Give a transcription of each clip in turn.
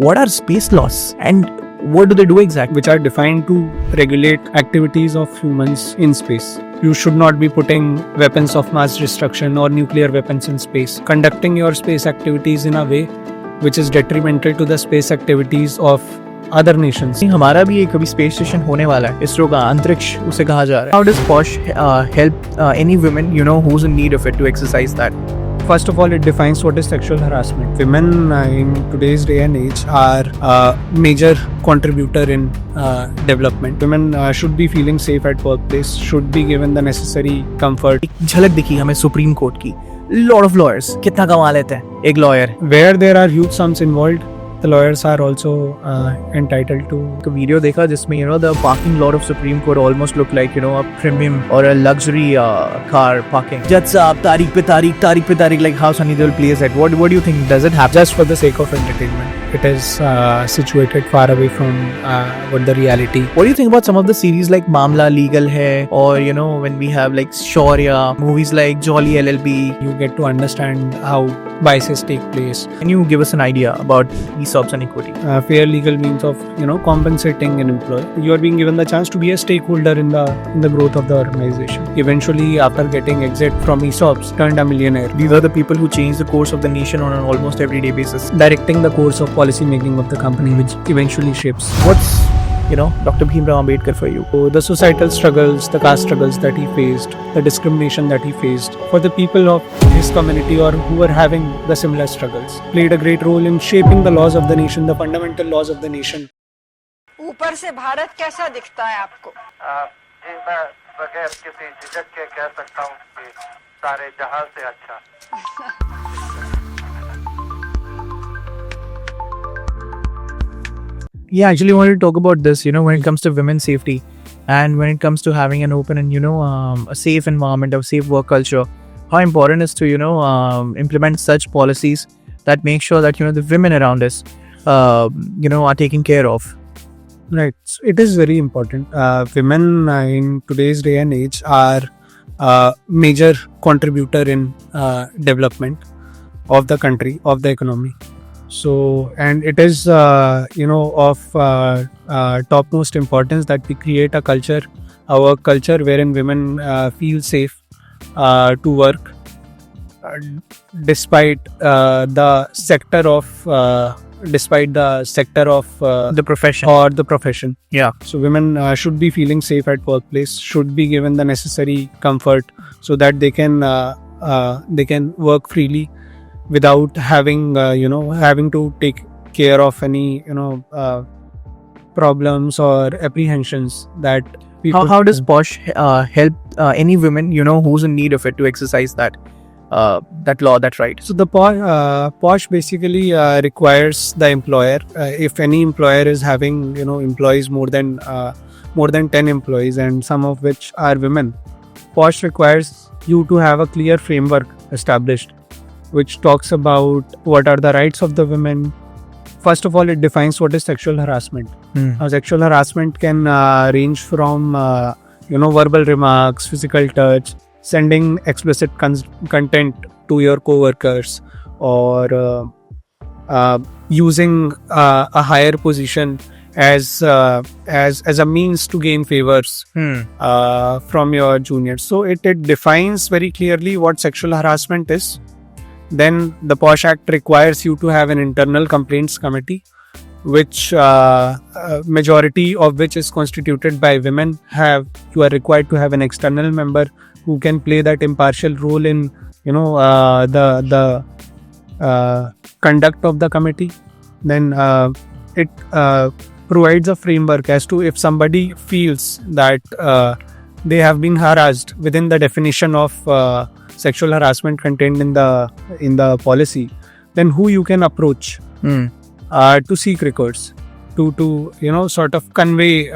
What are space laws and what do they do exactly? Which are defined to regulate activities of humans in space. You should not be putting weapons of mass destruction or nuclear weapons in space. Conducting your space activities in a way which is detrimental to the space activities of other nations. हमारा भी एक अभी space station होने वाला है, इसरो का अंतरिक्ष उसे कहा जा रहा है. How does POSH help any women, who's in need of it to exercise that? First of all, it defines what is sexual harassment. Women in today's day and age are a major contributor in development. Women should be feeling safe at workplace, should be given the necessary comfort. एक झलक दिखी हमें supreme court की. Lot of lawyers कितना कमा लेते हैं एक lawyer. Where there are huge sums involved, the lawyers are also entitled to. एक वीडियो देखा जिसमें the parking lot of Supreme Court almost looked like a premium or a luxury car parking. Judge साहब तारीख पे तारीख like how Sunny Deol plays it. What do you think? Does it happen? Just for the sake of entertainment. It is situated far away from what the reality. What do you think about some of the series like Mamla Legal Hai, or when we have like Shaurya, movies like Jolly LLB? You get to understand how biases take place. Can you give us an idea about ESOPs and equity? Fair legal means of compensating an employee. You are being given the chance to be a stakeholder in the growth of the organization. Eventually, after getting exit from ESOPs, turned a millionaire. These are the people who change the course of the nation on an almost everyday basis, directing the course of policy making of the company, which eventually shapes what's Dr. Bhimrao Ambedkar for you. So the societal struggles, the caste struggles that he faced, the discrimination that he faced, for the people of his community or who were having the similar struggles, played a great role in shaping the laws of the nation, the fundamental laws of the nation. ऊपर से भारत कैसा दिखता है आपको? जी मैं बगैर किसी झिझक के कह सकता हूँ कि सारे जहां से अच्छा. Yeah, I actually wanted to talk about this, when it comes to women's safety and when it comes to having an open and, a safe environment, a safe work culture, how important it is to, implement such policies that make sure that, the women around us, are taken care of. Right. So it is very important. Women in today's day and age are a major contributor in development of the country, of the economy. So, and it is, of topmost importance that we create a work culture wherein women feel safe to work despite the sector of The profession. or the profession. Yeah. So women should be feeling safe at workplace, should be given the necessary comfort so that they can work freely without having to take care of any problems or apprehensions that people. How does POSH help any women who's in need of it to exercise that law, that right? So the POSH basically requires the employer, if any employer is having employees more than 10 employees and some of which are women, POSH requires you to have a clear framework established which talks about what are the rights of the women. First of all, it defines what is sexual harassment. Sexual harassment can range from verbal remarks, physical touch, sending explicit content to your co-workers, or using a higher position as a means to gain favors from your juniors. So it defines very clearly what sexual harassment is. Then the POSH Act requires you to have an internal complaints committee, which majority of which is constituted by women. You are required to have an external member who can play that impartial role in the conduct of the committee. Then it provides a framework as to if somebody feels that they have been harassed within the definition of sexual harassment contained in the policy, then who you can approach to seek records, to sort of convey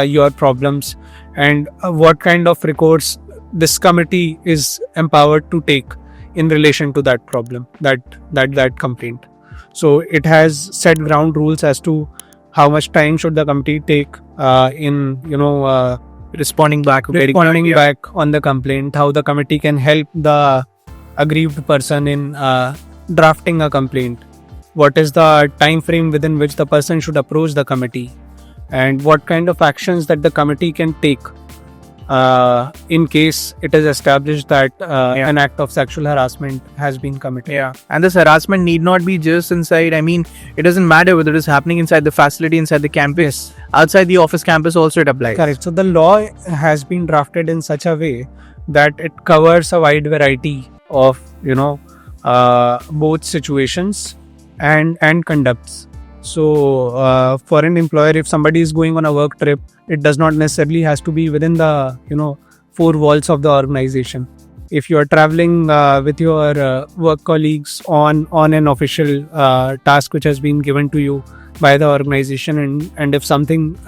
your problems, and what kind of records this committee is empowered to take in relation to that problem, that complaint. So it has set ground rules as to how much time should the committee take in responding back on the complaint, how the committee can help the aggrieved person in drafting a complaint, what is the time frame within which the person should approach the committee, and what kind of actions that the committee can take in case it is established that an act of sexual harassment has been committed. Yeah, and this harassment need not be just inside. I mean, it doesn't matter whether it is happening inside the facility, inside the campus, outside the office campus also it applies. Correct. So the law has been drafted in such a way that it covers a wide variety of both situations and conducts. So for an employer, if somebody is going on a work trip, it does not necessarily has to be within the four walls of the organization. If you are traveling with your work colleagues on an official task which has been given to you by the organization, and if something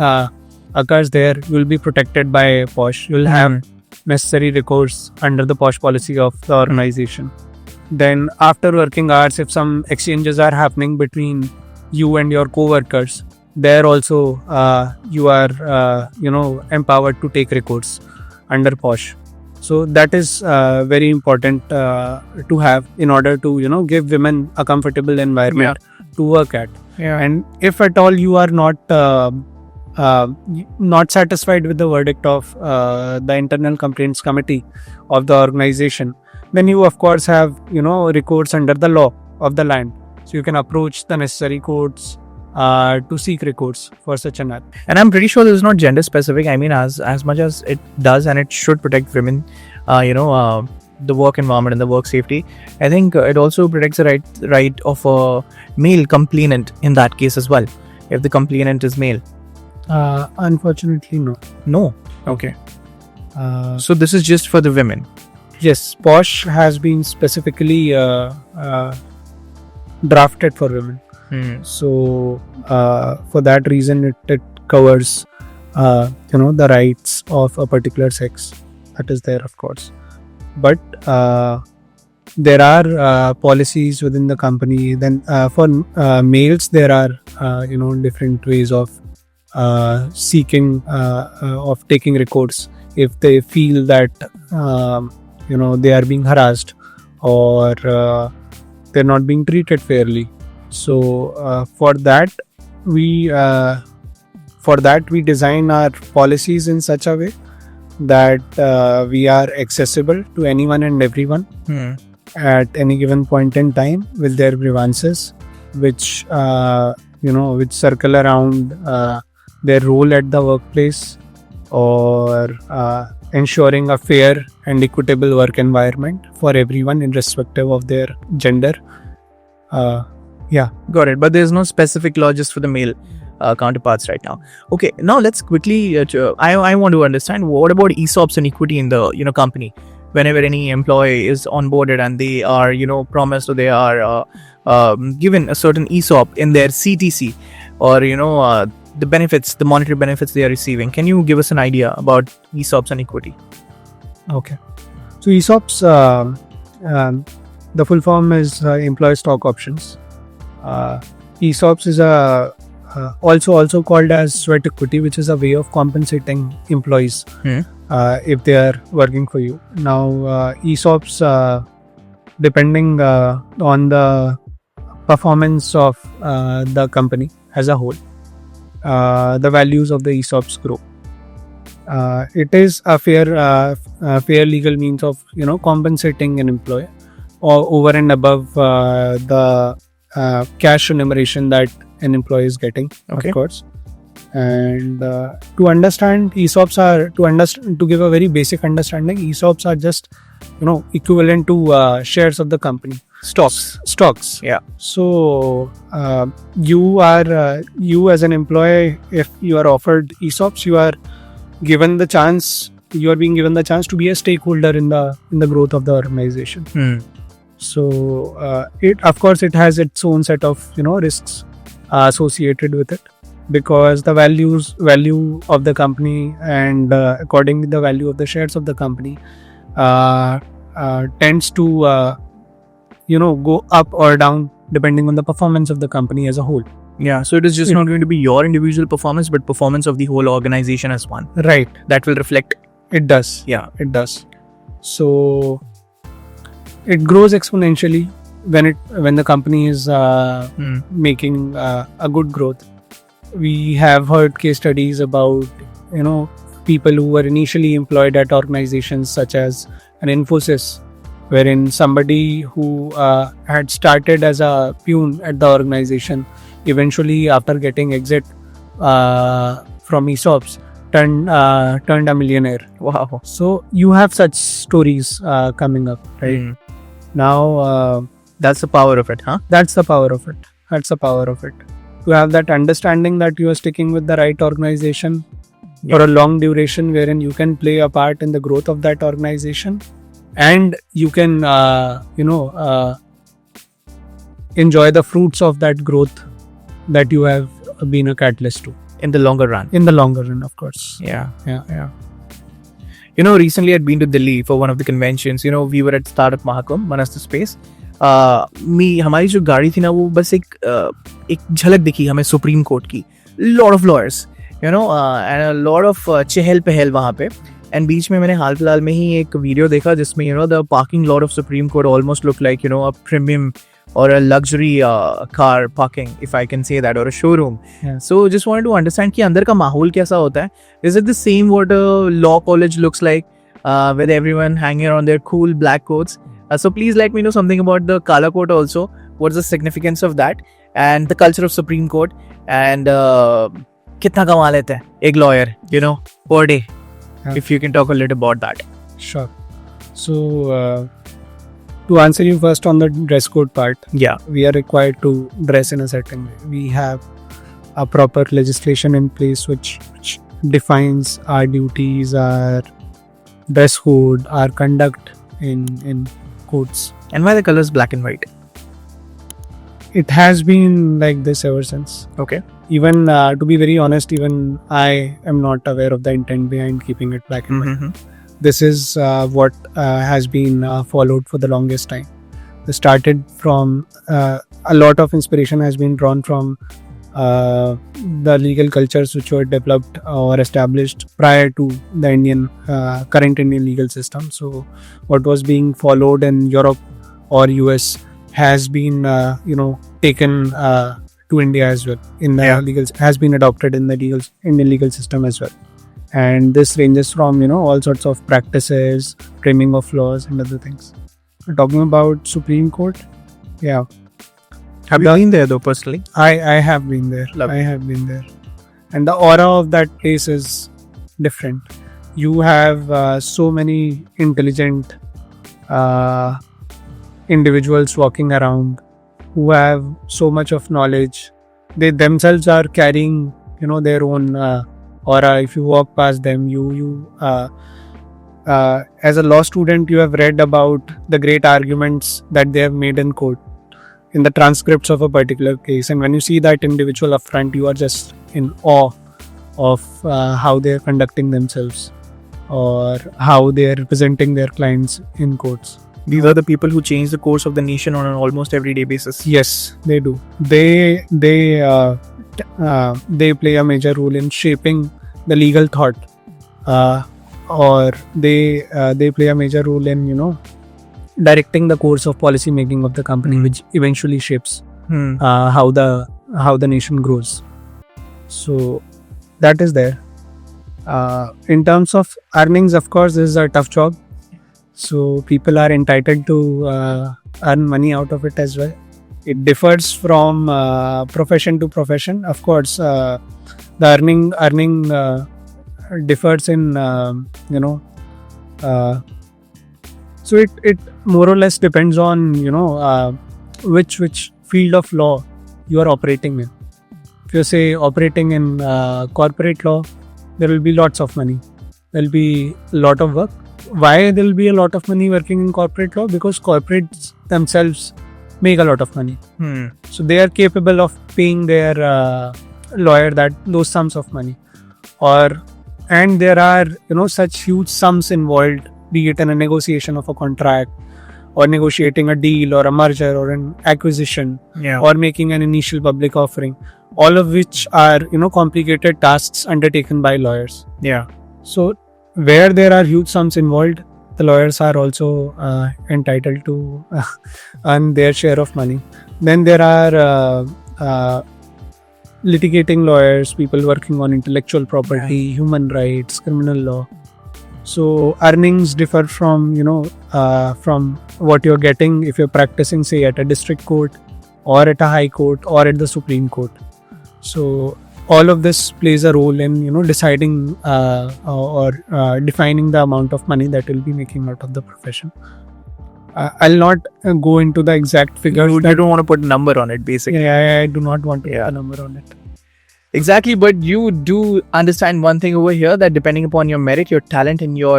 occurs there, you will be protected by POSH. You will have necessary recourse under the POSH policy of the organization. Then after working hours, if some exchanges are happening between you and your co-workers, there also you are empowered to take recourse under POSH. So that is very important to have in order to give women a comfortable environment to work at. And if at all you are not satisfied with the verdict of the internal complaints committee of the organization, then you of course have recourse under the law of the land. So you can approach the necessary courts to seek recourse for such an act. And I'm pretty sure this is not gender specific. I mean, as much as it does and it should protect women, the work environment and the work safety, I think it also protects the right of a male complainant in that case as well, if the complainant is male. Unfortunately, no. No. Okay. So this is just for the women. Yes, POSH has been specifically drafted for women. So for that reason, it covers the rights of a particular sex that is there, of course. But there are policies within the company. Then for males, there are different ways of seeking of taking recourse if they feel that they are being harassed or they're not being treated fairly. So for that we design our policies in such a way that we are accessible to anyone and everyone at any given point in time with their grievances, which which circle around their role at the workplace or ensuring a fair and equitable work environment for everyone irrespective of their gender. Got it. But there's no specific law just for the male counterparts right now. Okay, now let's quickly I want to understand, what about ESOPs and equity in the company? Whenever any employee is onboarded and they are promised, or they are given a certain ESOP in their CTC, or the benefits, the monetary benefits they are receiving. Can you give us an idea about ESOPs and equity? Okay. So ESOPs, the full form is employee stock options. ESOPs is also called as sweat equity, which is a way of compensating employees if they are working for you. Now, ESOPs, depending on the performance of the company as a whole, the values of the ESOPs grow. It is a fair legal means of compensating an employer or over and above the cash remuneration that an employee is getting, of course. And to understand ESOPs to give a very basic understanding, ESOPs are just equivalent to shares of the company. Stocks. Yeah. So you as an employee, if you are offered ESOPs, you are being given the chance to be a stakeholder in the growth of the organization. So it has its own set of risks associated with it, because the value of the company and accordingly the value of the shares of the company tends to go up or down depending on the performance of the company as a whole. Yeah, so it is just not going to be your individual performance, but performance of the whole organization as one. Right. That will reflect. It does. Yeah, it does. So it grows exponentially when the company is making a good growth. We have heard case studies about people who were initially employed at organizations such as an Infosys, wherein somebody who had started as a peon at the organization, eventually after getting exit from ESOPs, turned a millionaire. Wow. So you have such stories coming up, right? Now That's the power of it, huh? that's the power of it. That's the power of it. To have that understanding that you are sticking with the right organization for a long duration, wherein you can play a part in the growth of that organization, and you can enjoy the fruits of that growth that you have been a catalyst to In the longer run. in the longer run, of course. Yeah. Yeah. Recently I'd been to Delhi for one of the conventions. We were at Startup Mahakumbh, Manastu Space. हमारी जो गाड़ी थी ना, वो बस एक झलक दिखी हमें सुप्रीम कोर्ट की. Lot of lawyers, and a lot of चहल पहल वहाँ पे. एंड बीच में मैंने हाल फिलहाल में ही एक वीडियो देखा जिसमें the parking lot of supreme court almost look like a premium or a luxury car parking, if I can say that, or a showroom. Yeah. So just wanted to understand कि अंदर का माहौल कैसा होता है. Is it the same what a law college looks like, with everyone hanging around their cool black coats? So please let me know something about the Kala Court also. What's the significance of that and the culture of Supreme Court, and कितना कमा लेते हैं एक lawyer, per day? Yeah. If you can talk a little about that. Sure. So to answer you first on the dress code part, Yeah. we are required to dress in a certain way. We have a proper legislation in place which defines our duties, our dress code, our conduct in courts. And why the color is black and white? It has been like this ever since. Okay. Even to be very honest, even I am not aware of the intent behind keeping it black and white. Mm-hmm. This is what has been followed for the longest time. It started from a lot of inspiration has been drawn from the legal cultures which were developed or established prior to the current Indian legal system. So what was being followed in Europe or US has been taken to India as well. Has been adopted in the Indian legal system as well. And this ranges from all sorts of practices, framing of laws and other things. Talking about Supreme Court, yeah. Have you been there though personally? I have been there. Lovely. I have been there. And the aura of that place is different. You have so many intelligent individuals walking around who have so much of knowledge. They themselves are carrying their own aura. If you walk past them, as a law student, you have read about the great arguments that they have made in court, in the transcripts of a particular case, and when you see that individual up front, you are just in awe of how they are conducting themselves or how they are representing their clients in courts. These are the people who change the course of the nation on an almost everyday basis. Yes, they do. They play a major role in shaping the legal thought, or they play a major role in directing the course of policy making of the company, which eventually shapes how the nation grows. So that is there. In terms of earnings, of course, this is a tough job. So people are entitled to earn money out of it as well. It differs from profession to profession. Of course, the earning differs in so it more or less depends on which field of law you are operating in. If you say operating in corporate law, there will be lots of money. There will be a lot of work. Why there will be a lot of money working in corporate law? Because corporates themselves make a lot of money. So they are capable of paying their lawyer those sums of money. And there are such huge sums involved, be it in a negotiation of a contract, or negotiating a deal or a merger or an acquisition, or making an initial public offering, all of which are complicated tasks undertaken by lawyers. Yeah. So where there are huge sums involved, the lawyers are also entitled to earn their share of money. Then there are litigating lawyers, people working on intellectual property, human rights, criminal law. So earnings differ from from what you're getting if you're practicing, say, at a district court or at a high court or at the Supreme Court. So all of this plays a role in deciding or defining the amount of money that you'll be making out of the profession. I'll not go into the exact figures. You don't want to put a number on it, basically. I do not want to put a number on it. Exactly, but you do understand one thing over here, that depending upon your merit, your talent, and your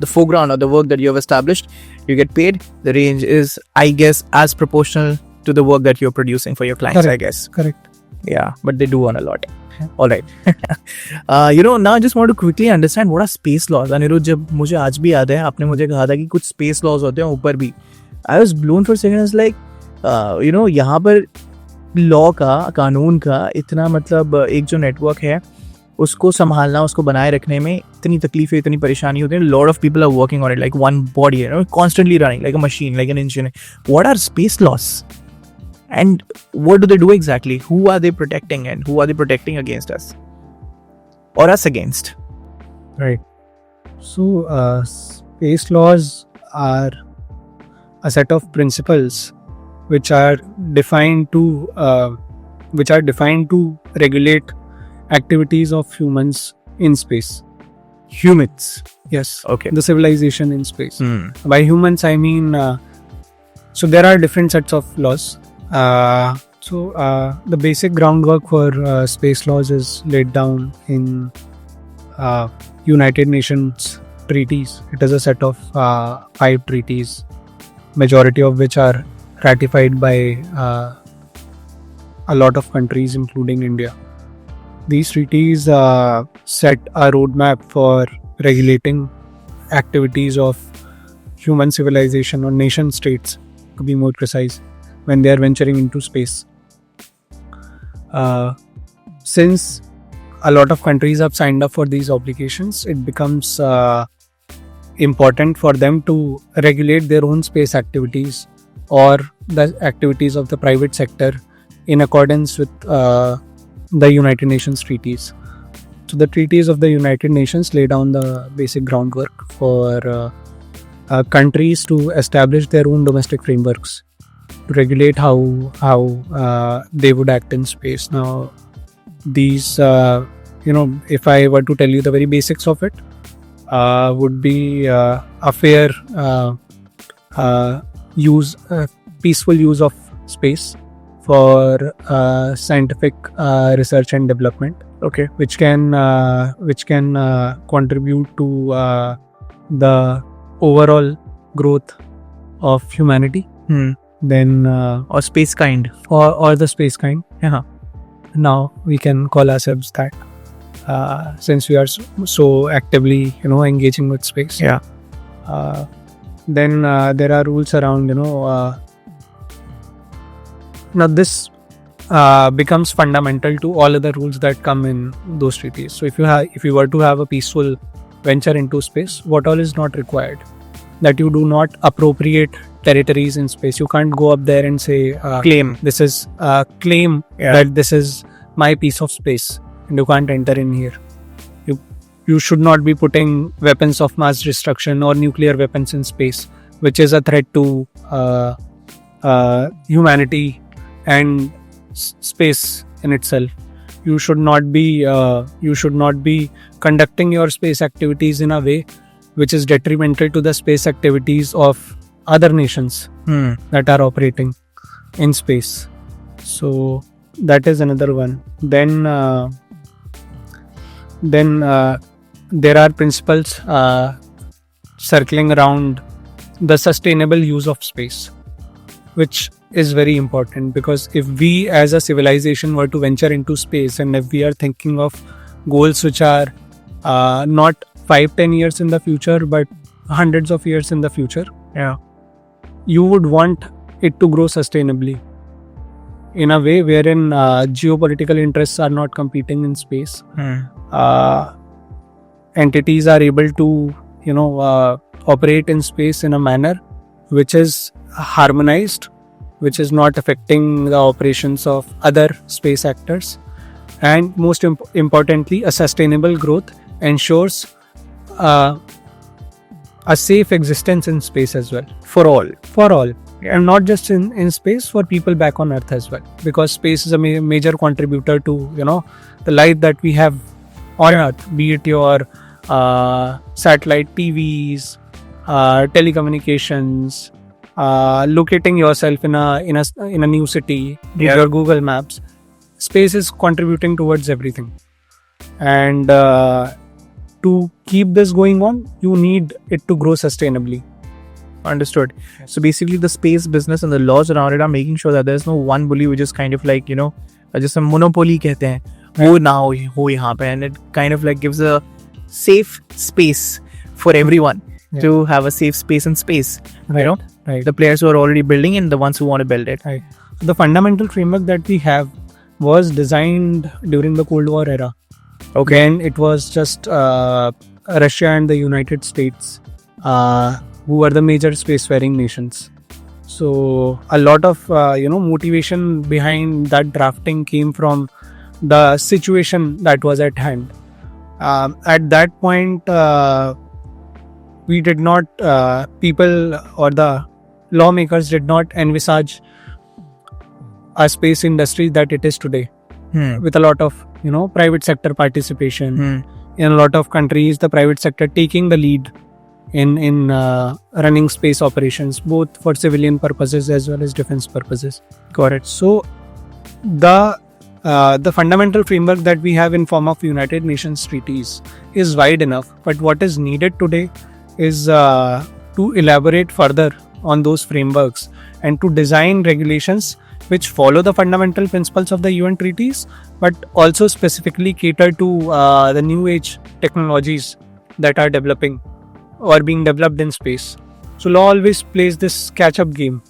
the foreground or the work that you have established, you get paid. The range is, I guess, as proportional to the work that you're producing for your clients. Correct. I guess. Correct. Yeah, but they do earn a lot. All right. Now I just want to quickly understand what are space laws. Anirudh, जब मुझे आज भी याद है, आपने मुझे कहा था कि कुछ space laws होते हैं ऊपर भी. I was blown for a second. I was like, यहाँ पर लॉ का, कानून का इतना मतलब एक जो नेटवर्क है उसको संभालना, उसको बनाए रखने में इतनी तकलीफें, इतनी परेशानी होती है. Lot of people are working on it like one body, constantly running like a machine, like an engine. What are space loss and what do they do exactly? Who are they protecting and who are they protecting against us or us against? Right. So space laws are a set of principles which are defined to regulate activities of humans in space. Humans. Yes. Okay. The civilization in space. By humans I mean so there are different sets of laws. The basic groundwork for space laws is laid down in United Nations treaties. It is a set of 5 treaties, majority of which are ratified by a lot of countries, including India. These treaties set a roadmap for regulating activities of human civilization or nation states, to be more precise, when they are venturing into space. Since a lot of countries have signed up for these obligations, it becomes important for them to regulate their own space activities or the activities of the private sector in accordance with the United Nations treaties. So the treaties of the United Nations lay down the basic groundwork for countries to establish their own domestic frameworks to regulate how they would act in space. Now, these, if I were to tell you the very basics of it, would be a fair peaceful use of space for scientific research and development. Okay. Which can contribute to the overall growth of humanity. Then or space kind or the space kind. Yeah. Now we can call ourselves that since we are so actively engaging with space. Yeah. Then there are rules around now this becomes fundamental to all other rules that come in those treaties. So if you were to have a peaceful venture into space, what all is not required? That you do not appropriate territories in space. You can't go up there and say claim this is claim that this is my piece of space and you can't enter in here. You should not be putting weapons of mass destruction or nuclear weapons in space, which is a threat to humanity and space in itself. You should not be conducting your space activities in a way which is detrimental to the space activities of other nations that are operating in space. So that is another one. Then there are principles circling around the sustainable use of space, which is very important, because if we as a civilization were to venture into space, and if we are thinking of goals which are not 5-10 years in the future but hundreds of years in the future, you would want it to grow sustainably in a way wherein geopolitical interests are not competing in space. Entities are able to operate in space in a manner which is harmonized, which is not affecting the operations of other space actors, and most importantly, a sustainable growth ensures a safe existence in space as well for all, and not just in space, for people back on Earth as well, because space is a major contributor to the life that we have on Earth, be it your satellite TVs, telecommunications, locating yourself in a new city with your Google Maps. Space is contributing towards everything, and to keep this going on, you need it to grow sustainably. Understood. So basically, the space business and the laws around it are making sure that there's no one bully which is kind of like just a monopoly कहते हैं वो ना हो यहाँ पे, and it kind of like gives a safe space for everyone to have a safe space in space. Right. The players who are already building and the ones who want to build it. Right. The fundamental framework that we have was designed during the Cold War era. Okay. And it was just Russia and the United States who were the major spacefaring nations. So a lot of motivation behind that drafting came from the situation that was at hand. At that point, we did not, people or the lawmakers did not envisage a space industry that it is today, with a lot of private sector participation. In a lot of countries, the private sector taking the lead in running space operations, both for civilian purposes as well as defense purposes. Got it. So the fundamental framework that we have in form of United Nations treaties is wide enough, but what is needed today is to elaborate further on those frameworks and to design regulations which follow the fundamental principles of the UN treaties, but also specifically cater to the new age technologies that are developing or being developed in space. So law always plays this catch-up game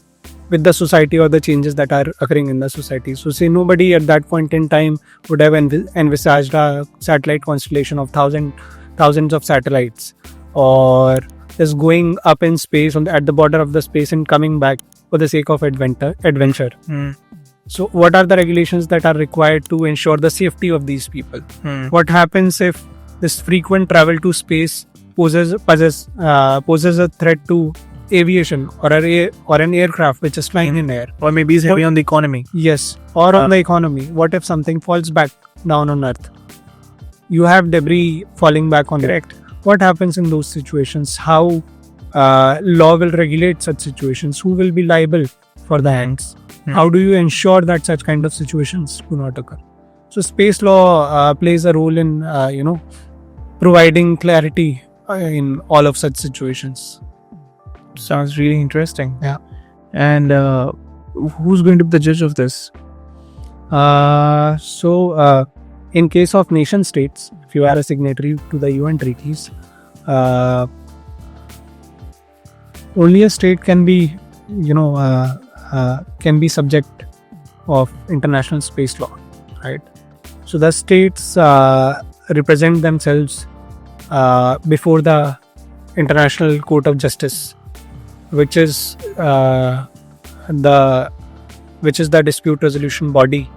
with the society or the changes that are occurring in the society. So say nobody at that point in time would have envisaged a satellite constellation of thousands of satellites, or just going up in space at the border of the space and coming back for the sake of adventure. So what are the regulations that are required to ensure the safety of these people? What happens if this frequent travel to space poses a threat to aviation or an aircraft which is flying in air? Or maybe it's heavy on the economy. Yes, or on the economy. What if something falls back down on Earth? You have debris falling back on Earth. What happens in those situations? How law will regulate such situations? Who will be liable for the hands? How do you ensure that such kind of situations do not occur? So space law plays a role in providing clarity in all of such situations. Sounds really interesting. Yeah. And who's going to be the judge of this? In case of nation states, if you are a signatory to the UN treaties, only a state can be subject of international space law, right? So the states represent themselves before the International Court of Justice, which is the dispute resolution body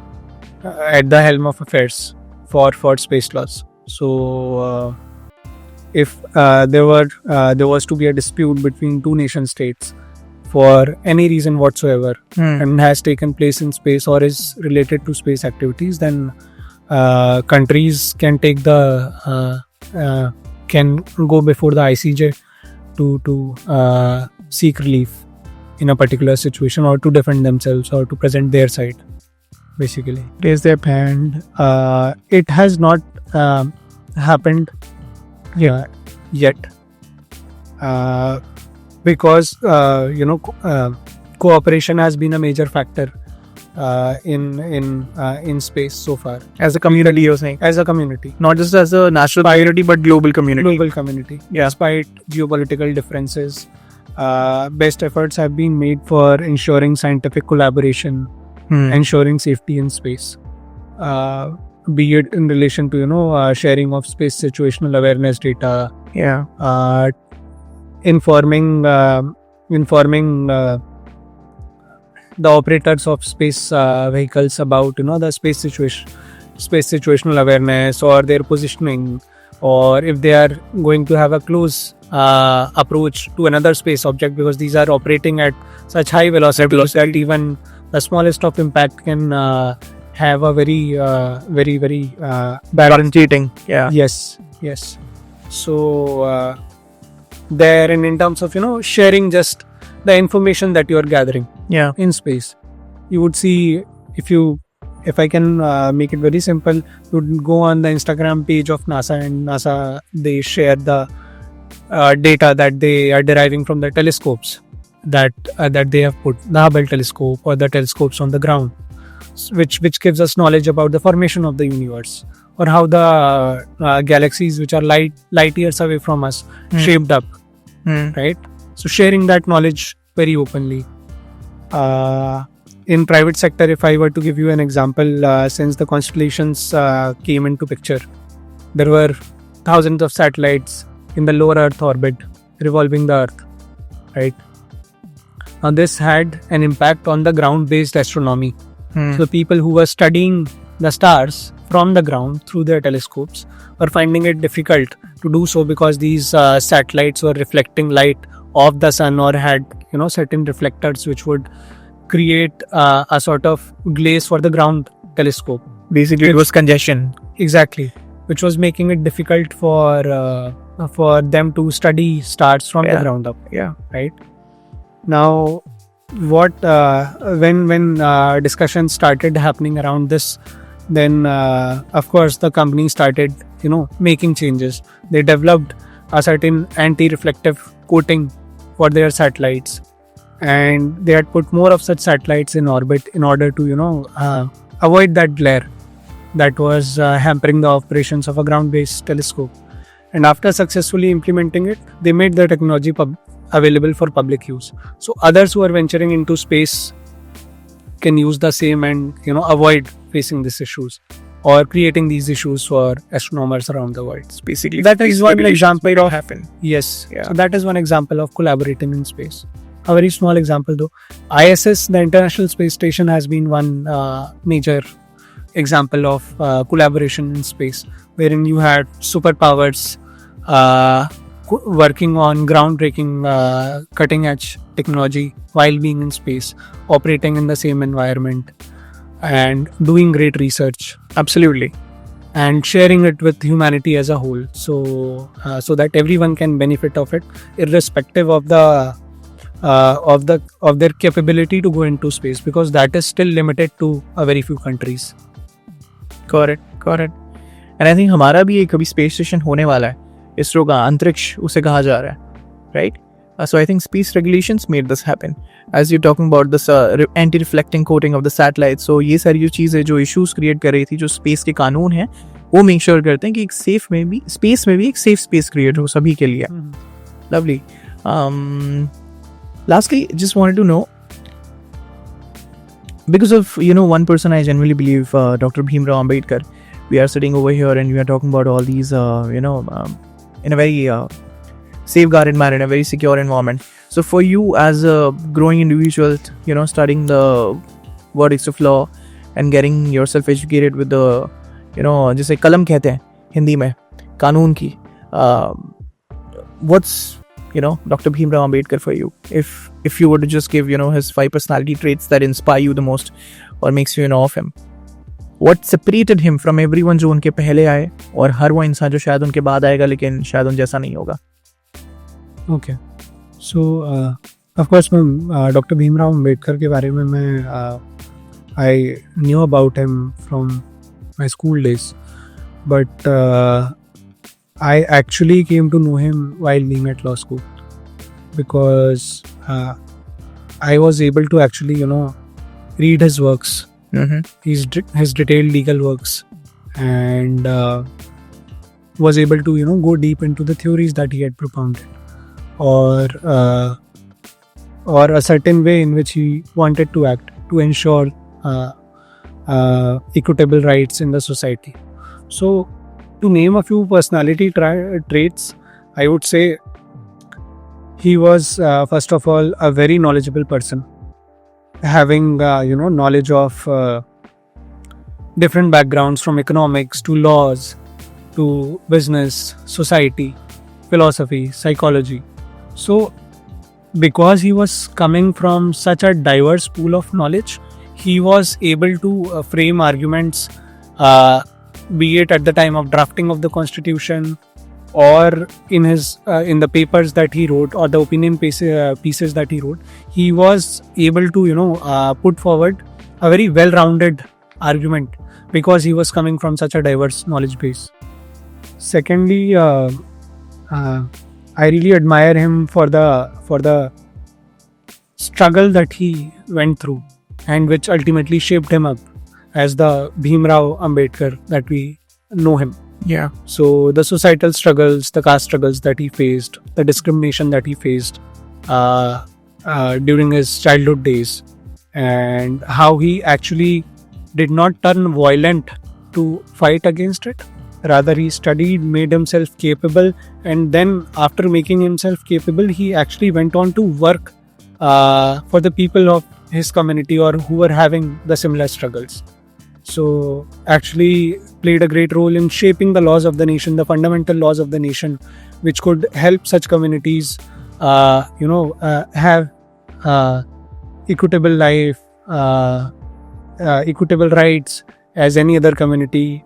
at the helm of affairs for space laws. So if there was to be a dispute between two nation states for any reason whatsoever and has taken place in space or is related to space activities, then countries can take can go before the ICJ to seek relief in a particular situation, or to defend themselves, or to present their side, basically raise their hand. It has not happened yet because cooperation has been a major factor in space so far. As a community, you're saying? As a community. Not just as a national community, but global community. Global community. Yeah. Despite geopolitical differences, best efforts have been made for ensuring scientific collaboration, ensuring safety in space. Be it in relation to, sharing of space situational awareness data, informing the operators of space vehicles about the space situational awareness or their positioning, or if they are going to have a close approach to another space object, because these are operating at such high velocity that even the smallest of impact can have a very bad current cheating. Yeah. Yes. So there, and in terms of sharing just the information that you are gathering Yeah. in space, you would see, if I can make it very simple, you would go on the Instagram page of NASA, and NASA, they share the data that they are deriving from the telescopes that they have put, the Hubble telescope or the telescopes on the ground, which gives us knowledge about the formation of the universe, or how the galaxies which are light years away from us shaped up, right? So sharing that knowledge very openly. In private sector, if I were to give you an example, since the constellations came into picture, there were thousands of satellites in the lower Earth orbit revolving the Earth, right? Now this had an impact on the ground-based astronomy. So people who were studying the stars from the ground through their telescopes were finding it difficult to do so, because these satellites were reflecting light of the sun, or had certain reflectors which would create a sort of glaze for the ground telescope. Basically, it was congestion. Exactly, which was making it difficult for them to study stars from the ground up. Yeah. Right. Now, what when discussions started happening around this, then of course the company started making changes. They developed a certain anti-reflective coating for their satellites, and they had put more of such satellites in orbit in order to avoid that glare that was hampering the operations of a ground-based telescope. And after successfully implementing it, they made the technology available for public use, so others who are venturing into space can use the same and avoid facing these issues or creating these issues for astronomers around the world. Basically, That is one example of happen. Yes. Yeah. So that is one example of collaborating in space. A very small example though. ISS, the International Space Station, has been one major example of collaboration in space, wherein you had superpowers working on groundbreaking cutting edge technology while being in space, operating in the same environment and doing great research. Absolutely. And sharing it with humanity as a whole, so that everyone can benefit of it, irrespective of the of their capability to go into space, because that is still limited to a very few countries. Correct. And I think हमारा भी एक अभी space station होने वाला है, इसरो का अंतरिक्ष उसे कहा जा रहा है, right? So I think space regulations made this happen. As you're talking about this anti-reflecting coating of the satellites, so ये सारी जो चीज़ें जो issues create कर रही थी, जो space के कानून हैं, वो make sure करते हैं कि एक safe में भी space में भी एक safe space create हो सभी के लिए. Lovely. Lastly, just wanted to know, because of one person I genuinely believe, Dr. Bhimrao Ambedkar, we are sitting over here and we are talking about all these in a very safeguarded manner, in a very secure environment. So for you as a growing individual, studying the verdicts of law and getting yourself educated with the जिसे कलम कहते हैं हिंदी में कानून की, what's Dr. Bhimrao Ambedkar for you? If you were to just give his 5 personality traits that inspire you the most or makes you know of him, what separated him from everyone जो उनके पहले आए और हर वो इंसान जो शायद उनके बाद आएगा लेकिन शायद उन जैसा नहीं होगा? Okay, so of course मैं Dr. Bhimrao Ambedkar के बारे में मैं I knew about him from my school days, but I actually came to know him while being at law school, because I was able to actually read his works, his detailed legal works, and was able to go deep into the theories that he had propounded, or a certain way in which he wanted to act to ensure equitable rights in the society. So to name a few personality traits, I would say He was first of all a very knowledgeable person, having knowledge of different backgrounds, from economics to laws to business, society, philosophy, psychology. So because he was coming from such a diverse pool of knowledge, he was able to frame arguments, be it at the time of drafting of the constitution, or in his in the papers that he wrote, or the opinion pieces that he wrote. He was able to put forward a very well-rounded argument because he was coming from such a diverse knowledge base. Secondly, I really admire him for the struggle that he went through, and which ultimately shaped him up as the Bhimrao Ambedkar that we know him. Yeah. So the societal struggles, the caste struggles that he faced, the discrimination that he faced during his childhood days, and how he actually did not turn violent to fight against it. Rather, he studied, made himself capable, and then after making himself capable, he actually went on to work for the people of his community or who were having the similar struggles. So actually played a great role in shaping the laws of the nation, the fundamental laws of the nation, which could help such communities have equitable life, equitable rights as any other community,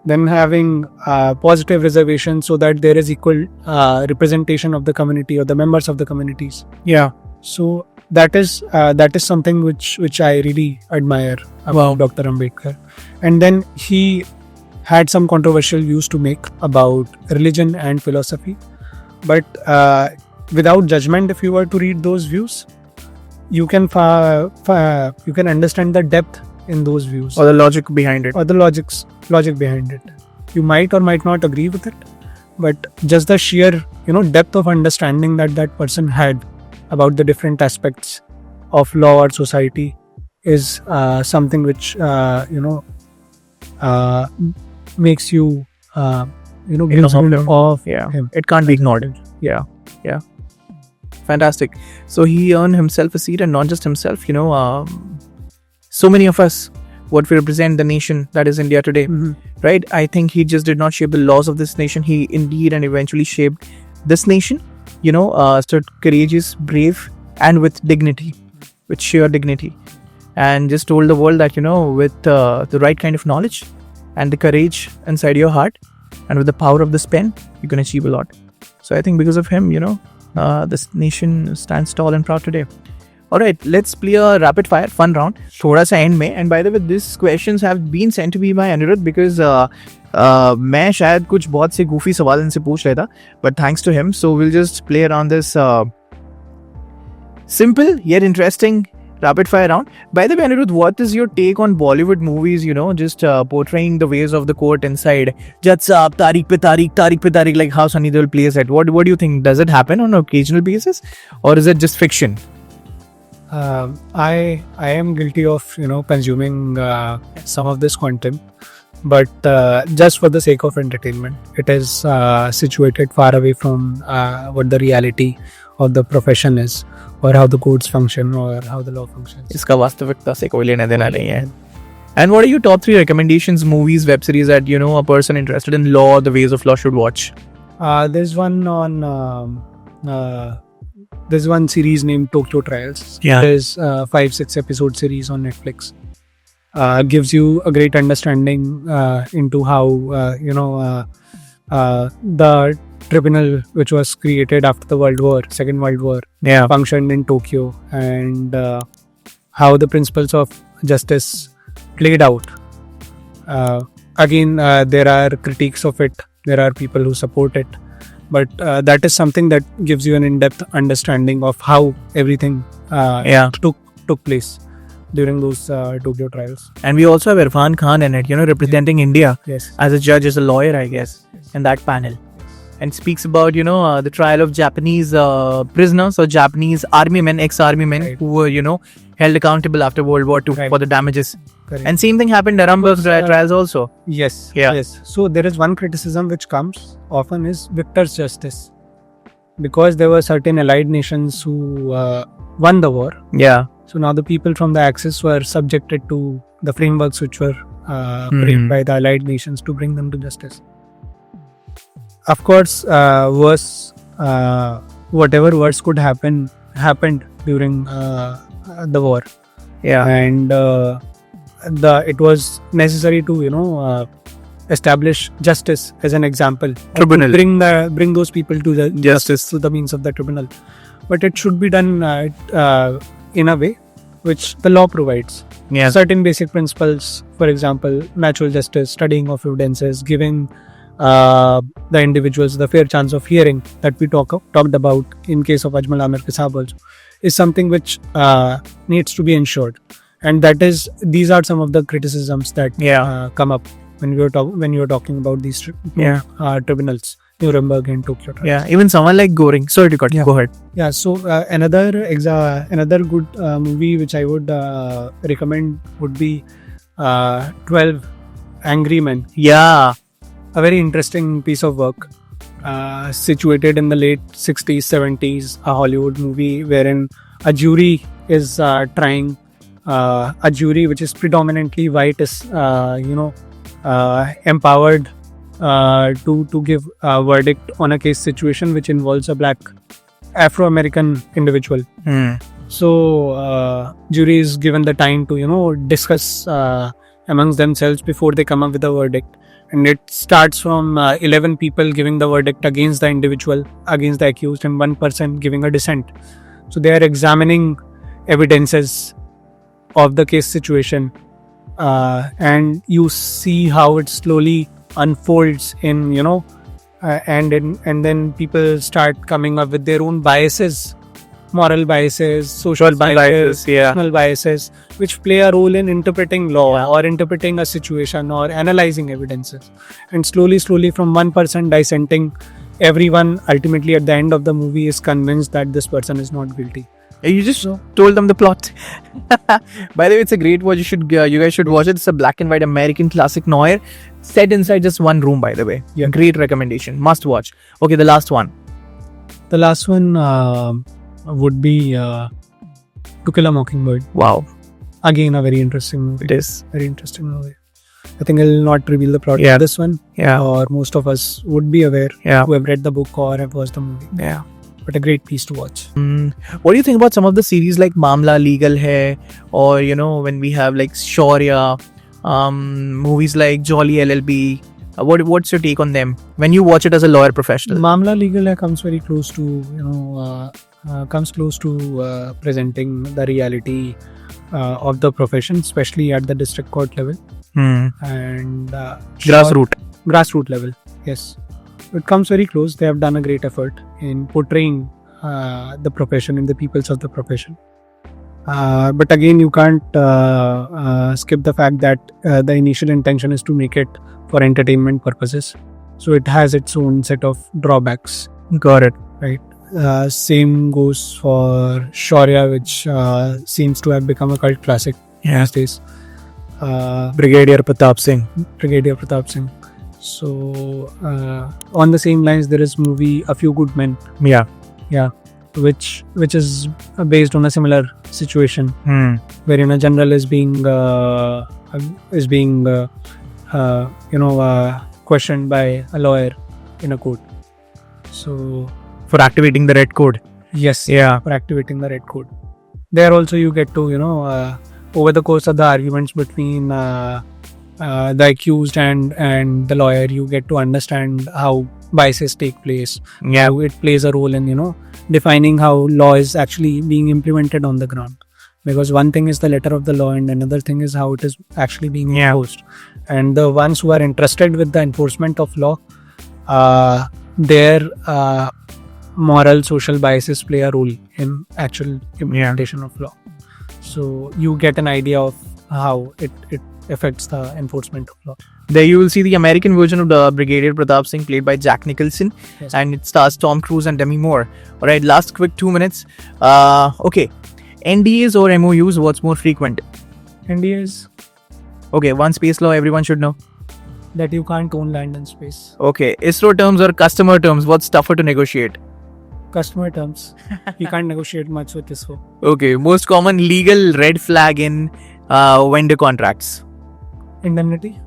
then having positive reservations so that there is equal representation of the community or the members of the communities. Yeah. So that is something which I really admire about Dr. Ambedkar. And then he had some controversial views to make about religion and philosophy, but without judgment, if you were to read those views, you can understand the depth in those views, Or the logic behind it. or the logic behind it. You might or might not agree with it, but just the sheer depth of understanding that person had about the different aspects of law or society is something which makes you give some of him. It can't be ignored. Yeah. Fantastic. So he earned himself a seat, and not just himself, so many of us, what we represent the nation that is India today, right? I think he just did not shape the laws of this nation. He indeed and eventually shaped this nation, so courageous, brave, and with dignity, with sheer dignity, and just told the world that, with the right kind of knowledge and the courage inside your heart, and with the power of this pen, you can achieve a lot. So I think because of him, this nation stands tall and proud today. Alright, let's play a rapid fire fun round. थोड़ा सा end में. And by the way, these questions have been sent to me by Anirudh because मैं शायद कुछ बहुत से goofy सवाल इनसे पूछ रहा था. But thanks to him, so we'll just play around this simple yet interesting rapid fire round. By the way, Anirudh, what is your take on Bollywood movies, just portraying the ways of the court inside? Judge Saab, Tariq pe Tariq, like how Sunny Deol plays it. What do you think? Does it happen on an occasional basis, or is it just fiction? I am guilty of consuming some of this content, but just for the sake of entertainment. It is situated far away from what the reality of the profession is, or how the courts function, or how the law functions. इसका वास्तविकता से कोई लेना देना नहीं है. And what are your top 3 recommendations, movies, web series that a person interested in law, the ways of law should watch? There's one on there's one series named Tokyo Trials. Yeah. There's 5-6 episode series on Netflix. Gives you a great understanding into how the tribunal which was created after the Second World War, functioned in Tokyo, and how the principles of justice played out. Again, there are critiques of it. There are people who support it. But that is something that gives you an in-depth understanding of how everything took place during those Tokyo trials. And we also have Irfan Khan in it, representing India as a judge, as a lawyer, I guess, in that panel. And speaks about, the trial of Japanese prisoners or Japanese army men, ex-army men, who were, held accountable after World War II for the damages. Correct. And same thing happened in Nuremberg trials also. Yes. Yeah. Yes. So there is one criticism which comes often is victor's justice. because there were certain allied nations who won the war. Yeah. So now the people from the Axis were subjected to the frameworks which were framed by the allied nations to bring them to justice. Of course, whatever worse could happen happened during the war. Yeah. And it was necessary to establish justice as an example. Tribunal. Bring those people to the justice through the means of the tribunal. But it should be done in a way which the law provides. Yeah. Certain basic principles, for example, natural justice, studying of evidences, giving the individuals the fair chance of hearing that we talked about in case of Ajmal Amir Kisab also, is something which needs to be ensured. And these are some of the criticisms that come up when you're talking about these tribunals, Nuremberg and Tokyo trials. Yeah, even someone like Goring. Sorry to cut you. Go ahead. Yeah, so another good movie which I would recommend would be 12 Angry Men. Yeah. A very interesting piece of work, situated in the late 60s, 70s, a Hollywood movie wherein a jury is trying, a jury which is predominantly white is, empowered to give a verdict on a case situation which involves a black Afro-American individual. So jury is given the time to discuss amongst themselves before they come up with a verdict, and it starts from 11 people giving the verdict against the individual, against the accused, and one person giving a dissent. So they are examining evidences of the case situation, and you see how it slowly unfolds and then people start coming up with their own biases, moral biases, social biases, personal biases, which play a role in interpreting law or interpreting a situation or analyzing evidences. And slowly from one person dissenting, everyone ultimately at the end of the movie is convinced that this person is not guilty. You just told them the plot. By the way, it's a great watch. You guys should watch it. It's a black and white American classic noir set inside just one room, by the way. Yeah. Great recommendation. Must watch. Okay, the last one. The last one would be To Kill a Mockingbird. Wow. Again, a very interesting movie. It is. Very interesting movie. I think I'll not reveal the plot of this one. Yeah. Or most of us would be aware who have read the book or have watched the movie. Yeah. But a great piece to watch. What do you think about some of the series like Mamla, Legal Hai, or when we have like Shaurya, movies like Jolly LLB? What's your take on them when you watch it as a lawyer professional? Mamla Legal Hai comes very close to presenting the reality of the profession, especially at the district court level and grassroots level. Yes, it comes very close. They have done a great effort in portraying the profession and the peoples of the profession. But again, you can't skip the fact that the initial intention is to make it for entertainment purposes. So it has its own set of drawbacks. Got it. Right. Same goes for Shaurya, which seems to have become a cult classic these days. Brigadier Pratap Singh. So on the same lines, there is movie A Few Good Men. Yeah. Which is based on a similar situation, wherein a general is being questioned by a lawyer in a court. So For activating the red code. yes, Yeah. for activating the red code. There also you get to over the course of the arguments between the accused and the lawyer, you get to understand how biases take place. Yeah. How it plays a role in defining how law is actually being implemented on the ground. Because one thing is the letter of the law and another thing is how it is actually being enforced. And the ones who are entrusted with the enforcement of law, their moral, social biases play a role in actual implementation of law. So you get an idea of how it affects the enforcement of law. There you will see the American version of the Brigadier Pratap Singh, played by Jack Nicholson, and it stars Tom Cruise and Demi Moore. Alright, last quick 2 minutes. Okay, NDAs or MOUs, what's more frequent? NDAs, Okay, one space law everyone should know. that you can't own land and space. Okay, ISRO terms or customer terms, what's tougher to negotiate? Customer terms. You can't negotiate much with this one. Okay, most common legal red flag in vendor contracts. Indemnity.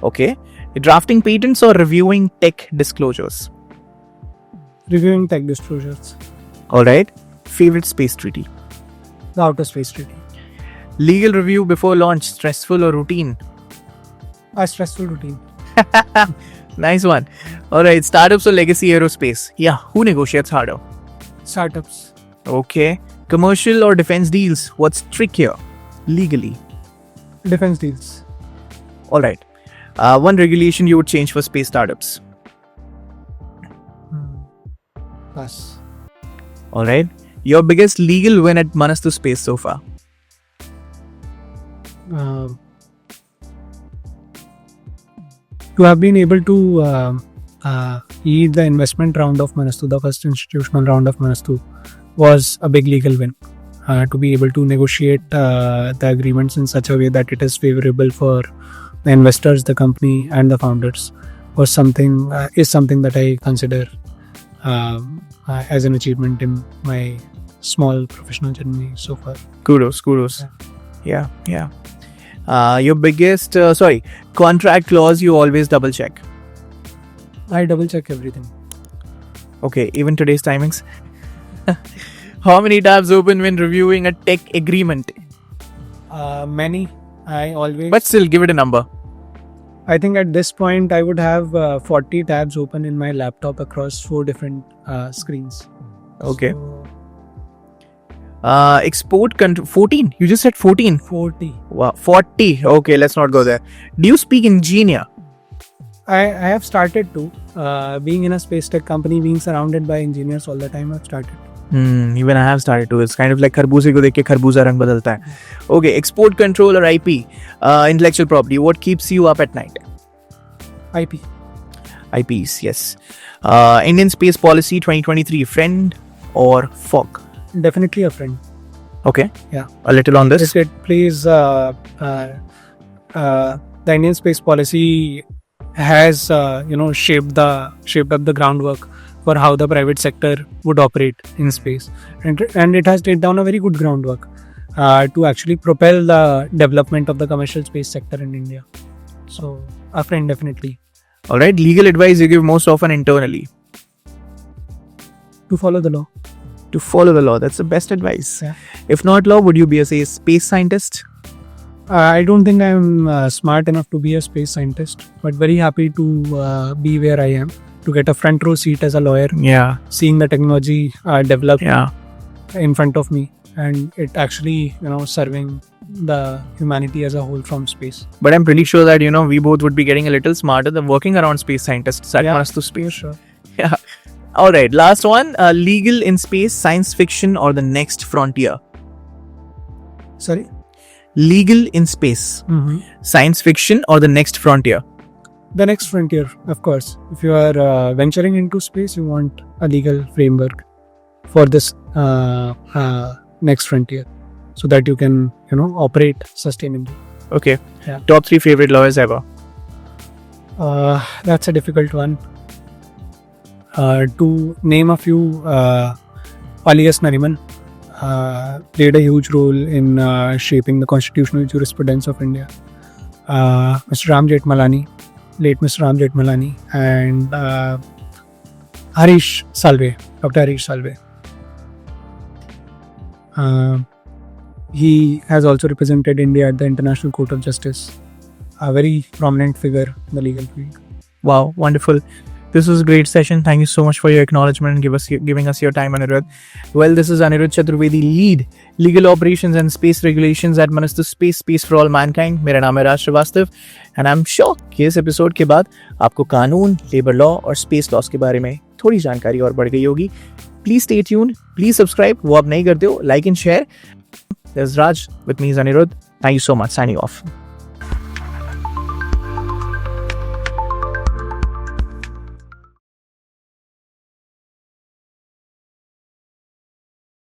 Okay, drafting patents or reviewing tech disclosures. Reviewing tech disclosures. All right, favorite space treaty. The Outer Space Treaty. Legal review before launch, stressful or routine? A stressful routine. Nice one. All right, startups or legacy aerospace? Yeah, who negotiates harder? Startups. Okay, commercial or defense deals? What's trickier legally? Defense deals. All right, one regulation you would change for space startups. Pass. All right, your biggest legal win at Manastu Space so far? To have been able to lead the investment round of Manastu, the first institutional round of Manastu, was a big legal win. To be able to negotiate the agreements in such a way that it is favorable for the investors, the company, and the founders is something that I consider as an achievement in my small professional journey so far. Kudos. Yeah. Your biggest, contract clause you always double check. I double check everything. Okay, even today's timings. How many tabs open when reviewing a tech agreement? Many. I always. But still, give it a number. I think at this point I would have 40 tabs open in my laptop across 4 different screens. Okay. So, Export control 14. You just said 14. 40. Wow, 40. Okay, let's not go there. Do you speak Ingenia? I have started to. Being in a space tech company, being surrounded by engineers all the time, I've started. Even I have started to. It's kind of like खरबूजे को देख के खरबूजा रंग बदलता है. Okay, export control or IP, intellectual property. What keeps you up at night? IP. IPs, yes. Indian space policy 2023. Friend or foe? Definitely a friend. Okay. Yeah. A little on this. It plays the Indian space policy has shaped up the groundwork for how the private sector would operate in space, and it has laid down a very good groundwork to actually propel the development of the commercial space sector in India. So a friend, definitely. All right. Legal advice you give most often internally? To follow the law. To follow the law. That's the best advice. Yeah. If not law, would you be a space scientist? I don't think I'm smart enough to be a space scientist, but very happy to be where I am, to get a front row seat as a lawyer, Yeah. seeing the technology develop Yeah. in front of me, and it actually serving the humanity as a whole from space. But I'm pretty sure that, we both would be getting a little smarter than working around space scientists at Manastu Space. Sure. Yeah. All right. Last one. Legal in space, science fiction or the next frontier? Sorry? Legal in space, science fiction or the next frontier? The next frontier, of course. If you are venturing into space, you want a legal framework for this next frontier, so that you can, operate sustainably. Okay. Yeah. Top 3 favorite lawyers ever? That's a difficult one. To name a few, Alias Nariman played a huge role in shaping the constitutional jurisprudence of India. Mr. Ram Jethmalani, late Mr. Ram Jethmalani, and Harish Salve, Dr. Harish Salve. He has also represented India at the International Court of Justice, a very prominent figure in the legal field. Wow, wonderful. This was a great session. Thank you so much for your acknowledgement and giving us your time, Anirudh. Well, this is Anirudh Chaturvedi, lead legal operations and space regulations at Manastu Space, Space for All Mankind. मेरा नाम है राज Srivastava and I'm sure कि इस episode के बाद आपको कानून, labour law और स्पेस लॉस के बारे में थोड़ी जानकारी और बढ़ गई होगी. Please stay tuned. Please subscribe. वो आप नहीं करते हो, like and share. There's Raj. With me is Anirudh. Thank you so much. Signing off.